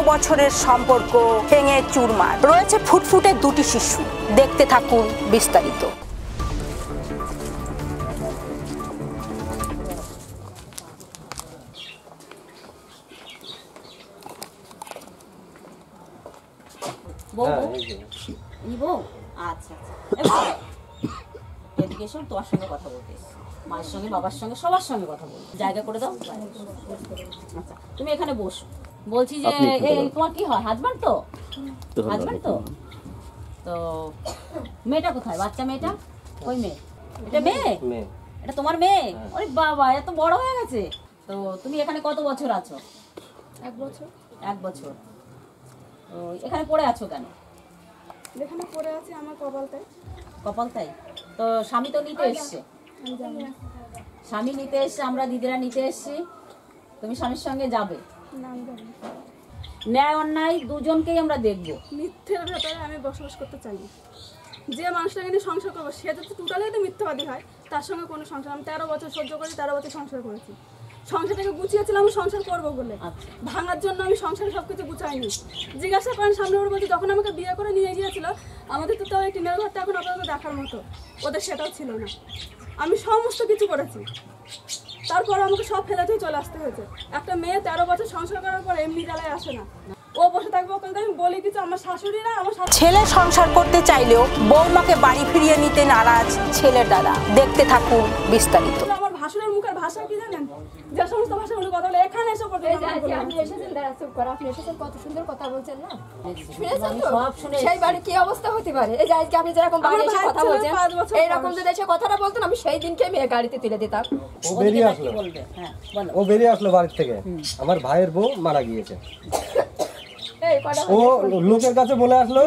বছরের সম্পর্ক ভেঙে চুরমার। রয়েছে ফুটফুটে দুটি শিশু। দেখতে থাকুন বিস্তারিত। এদিকে এসো, তোমার সঙ্গে কথা বলতে, মায়ের সঙ্গে বাবার সঙ্গে সবার সঙ্গে কথা বলতে জায়গা করে দাও। আচ্ছা তুমি এখানে বসো। বলছি যে এই তোমার কি হয়, হাজব্যান্ড তো? হাজব্যান্ড তো তো মেয়েটা কোথায়? বাচ্চা মেয়েটা? ওই মেয়ে, এটা মেয়ে? এটা তোমার মেয়ে? ওরে বাবা, এত বড় হয়ে গেছে। তো তুমি এখানে কত বছর আছো? 1 বছর। 1 বছর। তো এখানে পড়ে আছো কেন? এখানে পড়ে আছি আমার কপালটাই। কপালটাই? তো স্বামী তো নিতে এসছে। স্বামী নিতে এসছে, আমরা দিদিরা নিতে এসছি। তুমি স্বামীর সঙ্গে যাবে? ন্যায় অন্যায় দুজনকেই আমরা দেখবো। মিথ্যের ভেতরে আমি বসবাস করতে চাই না। যে মানুষটাকে নিয়ে সংসার করবো সে যদি টোটালি যদি মিথ্যাবাদী হয়, তার সঙ্গে কোনো সংসার। আমি 13 বছর সহ্য করি, 13 বছর সংসার করেছি। সংসারটাকে গুছিয়েছিলাম আমি সংসার করবো বলে। ভাঙার জন্য আমি সংসারে সবকিছু গুছাইনি। জিজ্ঞাসা করেন সামনে ওর বলছি, যখন আমাকে বিয়ে করে নিয়ে গিয়েছিল, আমাদের তো ওই টিনের ঘরটা এখন আপাতত দেখার মতো, ওদের সেটাও ছিল না। আমি সমস্ত কিছু করেছি, তারপর আমাকে সব ফেলে দিয়ে চলে আসতে হয়েছে। একটা মেয়ে 13 বছর সংসার করার পর এমনি জ্বালায় আসে না। ও বসে থাকবে, ওকে আমি বলি কিছু, আমার শাশুড়িরা আমার ছেলে সংসার করতে চাইলেও বৌমাকে বাড়ি ফিরিয়ে নিতে নারাজ ছেলের দাদা। দেখতে থাকুন বিস্তারিত। আমার ভাসুরের মুখের ভাষা কি জানেন? যে সমস্ত ভাষা উনি কথা বলে এখানে এসে পড়তে আপনি এসেছেন, দাঁড়াচ্ছেন করা, আপনি এসেছেন, কত সুন্দর কথা বলছেন না? শুনেছেন তো সেই বাড়ি কি অবস্থা হতে পারে? এই যে আজকে আপনি যেরকম বাড়ি এসে কথা বলছেন, এইরকম যদি এসে কথাটা বলতেন, আমি সেই দিনকে মেয়ে গাড়িতে তুলে দিতাম। ও বেরিয়ে আসলো বাড়ির থেকে। আমার ভাইয়ের বউ মারা গিয়েছে। ও লোকের কাছে বলে আসলো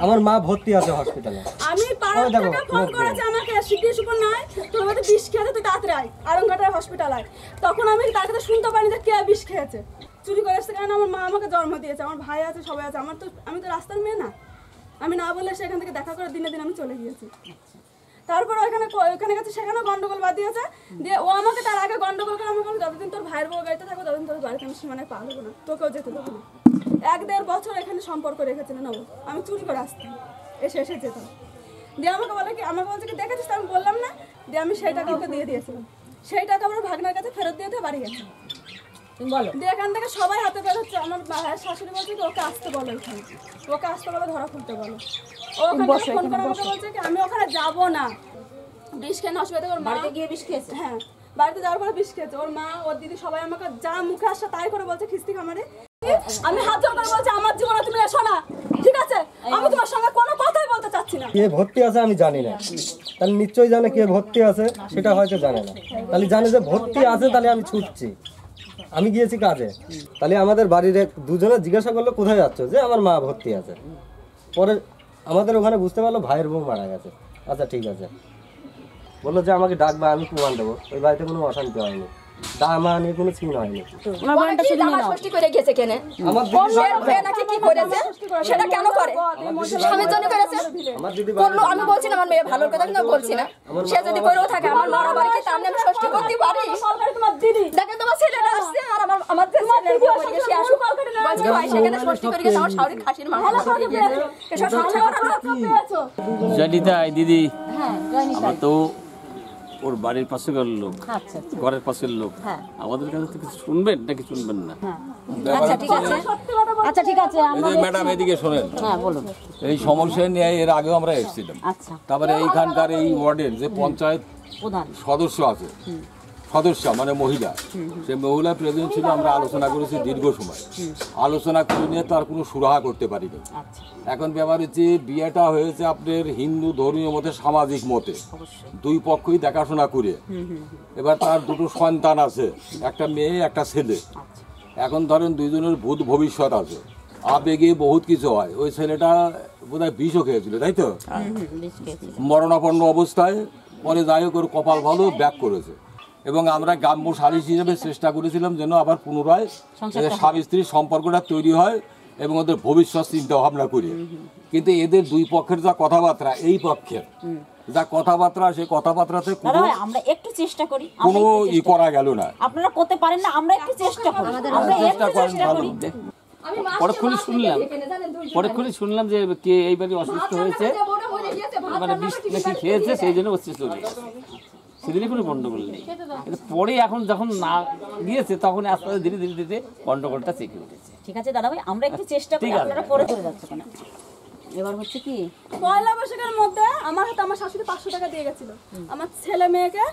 আমার মা ভর্তি আছে হসপিটালে। আমি পাড়ার থেকে ফোন করেছে আমাকে, সিটি সুপার নাই তোর মধ্যে বিষ খেয়েছে, তুই তাড়াতাড়ি আয় আরংঘাটার হসপিটাল আয়। তখন আমি তার কাছে শুনতে পারিনি যে কে বিষ খেয়েছে। চুরি করে এসেছে, কারণ আমার মা আমাকে জন্ম দিয়েছে, আমার ভাই আছে, সবাই আছে। আমি তো রাস্তার মেয়ে না। আমি না বলে সেখান থেকে দেখা করে দিনে দিন আমি চলে গিয়েছি। তারপর ওইখানে গেছে, সেখানে গন্ডগোল বাঁধিয়েছে। দিয়ে ও আমাকে তার আগে গন্ডগোল করে আমি বলি, যতদিন তোর ভাইয়ের বউ গাড়িতে থাকবে ততদিন তোর বাড়িতে আমি সীমানায় পা দেবো না, তোকেও যেতে দেবো না। 1-1.5 বছর এখানে সম্পর্ক রেখেছিল না, আমি চুরি করে আসতাম, এসে যেতাম। দিয়ে আমাকে বলে কি, আমাকে বলছে কি দেখেছিস, আমি বললাম না। দিয়ে আমি সেই টাকা ওকে দিয়ে দিয়েছিলাম। সেই টাকা আমার ভাগনার কাছে ফেরত দিয়ে বাড়ি গেছে। দিয়ে এখান থেকে সবাই হাতে বের হচ্ছে। আমার শাশুড়ি বলছে কি ওকে আসতে বলো, এখানে ওকে আসতে বলো, ধরা খুলতে বলো। ও ওখানে ফোন করে আমাকে বলছে কি আমি ওখানে যাবো না, বিষ খেয়ে অসুবিধা। ওর বাড়িতে গিয়ে বিষ খেয়েছে। হ্যাঁ, বাড়িতে যাওয়ার পরে বিষ খেয়েছে। ওর মা, ওর দিদি সবাই আমাকে যা মুখে আসছে তাই করে বলছে খিস্তি খামারে। আমি হাত জোড় করে বলছি আমার জীবনে তুমি এসো না, ঠিক আছে? আমি তোমার সঙ্গে কোনো কথাই বলতে চাচ্ছি না। কে ভর্তি আছে আমি জানি না, তাহলে নিশ্চয়ই জানে কে ভর্তি আছে, সেটা হয়তো জানে না। তাহলে জানে যে ভর্তি আছে, তাহলে আমি ছুটছি, আমি গিয়েছি কাজে। তাহলে আমাদের বাড়ির দুজনে জিজ্ঞাসা করলো কোথায় যাচ্ছ, যে আমার মা ভর্তি আছে। পরে আমাদের ওখানে বুঝতে পারলো ভাইয়ের বউ মারা গেছে। আচ্ছা ঠিক আছে, বললো যে আমাকে ডাকবে, আমি প্রমাণ দেবো। ওই বাড়িতে কোনো অশান্তি হয়নি, দামা নিয়ে কোনো চিন হয়নি। আমি বলছি না আমার মেয়ে ভালোর কথা, কিন্তু বলছি না সে যদি করেও থাকে আমার মরা বাড়িকে তার আমি ষষ্ঠী করতে পারি। দেখেন তোমার ছেলেরা আসছে আর আমার সে আসুক, সেখানে ষষ্ঠী করে গেছে আমার শাশুড়ি খাসির মাংস দিদি। আমার তো ওর বাড়ির পাশে লোক, ঘরের পাশের লোক, আমাদের কাছে তো কিছু শুনবেন নাকি শুনবেন না? আচ্ছা ঠিক আছে ম্যাডাম এদিকে শোনেন। এই সমস্যা নিয়ে এর আগেও আমরা এসেছিলাম। তারপরে এইখানকার এই ওয়ার্ডের যে পঞ্চায়েত সদস্য আছে, সদস্যা মানে মহিলা, সে মহিলা প্রেসিডেন্ট ছিল। আমরা আলোচনা করেছি দীর্ঘ সময়, আলোচনা করে নিয়ে তার কোনো সুরাহা করতে পারিনি। এখন ব্যাপার হচ্ছে বিয়েটা হয়েছে আপনার হিন্দু ধর্মীয় মতে, সামাজিক মতে, দুই পক্ষই দেখাশোনা করে। এবার তার দুটো সন্তান আছে, একটা মেয়ে একটা ছেলে। এখন ধরেন দুইজনের ভূত ভবিষ্যৎ আছে, আবেগে বহুত কিছু হয়। ওই ছেলেটা বোধহয় বিষও খেয়েছিল, তাই তো, মরণাপন্ন অবস্থায়। পরে যাই হোক ওর কপাল ভালো, ব্যাক করেছে। এবং আমরা গ্রাম্য সালিশ হিসেবে চেষ্টা করেছিলাম যেন আবার পুনরায় স্বামী স্ত্রীর সম্পর্কটা তৈরি হয় এবং ওদের ভবিষ্যৎ চিন্তা ভাবনা করি। কিন্তু এদের দুই পক্ষের যা কথাবার্তা, এই পক্ষের যা কথাবার্তা, সেই কথাবার্তাতে আমরা একটু চেষ্টা করি, কোনো ই করা গেল না। আপনারা করতে পারেন না, আমরা একটু চেষ্টা করি, আমরা একটু চেষ্টা করি। আমি পরক্ষণে শুনলাম যে কে এইবারে অসুস্থ হয়েছে, মানে বিষ নাকি খেয়েছে, সেই জন্য অসুস্থ হয়েছে। সেদিনে কোনো গন্ডগোল নেই, কিন্তু পরে এখন যখন না গিয়েছে তখন আস্তে আস্তে ধীরে ধীরে ধীরে গন্ডগোলটা চেপে উঠেছে। ঠিক আছে দাদা ভাই, আমরা একটু চেষ্টা করি, আপনারা পরে চলে যাচ্ছে কেন। এবার হচ্ছে কি পয়লা বৈশাখের মধ্যে আমার হাতে আমার শাশুড়ি 500 টাকা দিয়ে গেছিল আমার ছেলে মেয়েকে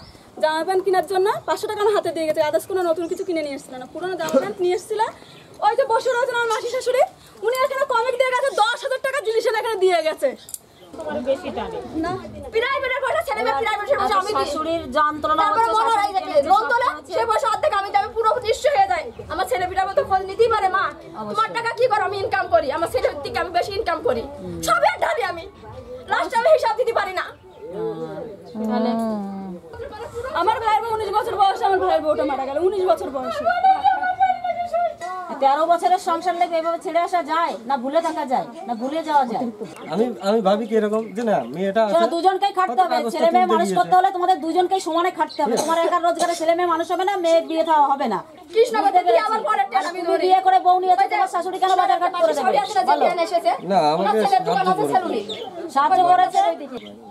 জামা প্যান্ট কেনার জন্য। 500 টাকা আমার হাতে দিয়ে গেছে, আদার্স কোনো নতুন কিছু কিনে নিয়ে এসেছিল না, পুরোনো জামা প্যান্ট নিয়ে এসেছিল। ওই যে বসে রয়েছেন আমার মাসি শাশুড়ি, উনি এখানে কমিক দিয়ে গেছে, 10,000 টাকা জিনিস এখানে দিয়ে গেছে। শাশুড়ির যন্ত্রণা আমার ছেলে পিঠার মতো ফল নিতেই পারে মা, তোমার টাকা কি করো, আমি ইনকাম করি, আমার ছেলের থেকে আমি বেশি ইনকাম করি, সবই ঢালি আমি, লাস্টে আমি হিসাব দিতে পারি না। আমার ভাইয়ের 19 বছর বয়সে আমার ভাইয়ের বউটা মারা গেল, 19 বছর বয়সে। 13 বছরের সংসার লেগে এভাবে ছেড়ে আসা যায় না, ভুলে থাকা যায় না, ভুলে যাওয়া যায়। আমি ভাবি কি এরকম যে না মেয়েটা শোনো, দুজনকেই খাটতে হবে, ছেলে মেয়ে মানুষ করতে হলে তোমাদের দুজনকেই সমানে খাটতে হবে। তোমার একার রোজগারে ছেলে মেয়ে মানুষ হবে না, মেয়ের বিয়ে দেওয়া হবে না। তুমি বিয়ে করে বউ নিয়ে তোমার শাশুড়ি কেন বাজার ঘাট করে দেবে? না আমাকে সাহায্য করেছে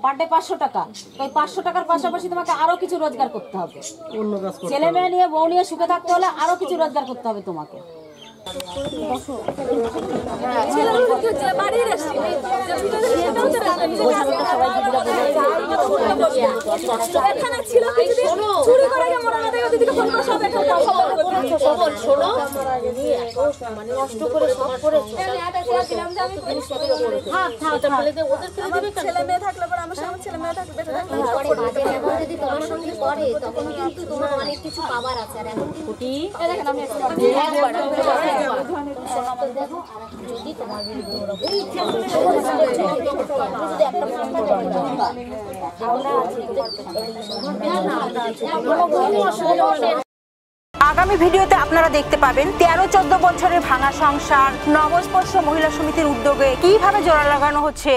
পার ডে 500 টাকা, ওই 500 টাকার পাশাপাশি তোমাকে আরো কিছু রোজগার করতে হবে। অন্য কাজ করতে ছেলে মেয়ে নিয়ে বউ নিয়ে সুখে থাকতে হলে আরো কিছু রোজগার করতে হবে তোমাকে। ছেলে মেয়ে থাকলে পরে আমার সামনে ছেলে মেয়ে থাকবে, যদি তোমার সঙ্গে পড়ে তখন কিন্তু তোমার অনেক কিছু পাবার আছে। আর এখন যদি তোমার আগামী ভিডিওতে আপনারা দেখতে পাবেন 13-14 বছরের ভাঙা সংসার নবস্পর্শ মহিলা সমিতির উদ্যোগে কিভাবে জোড়া লাগানো হচ্ছে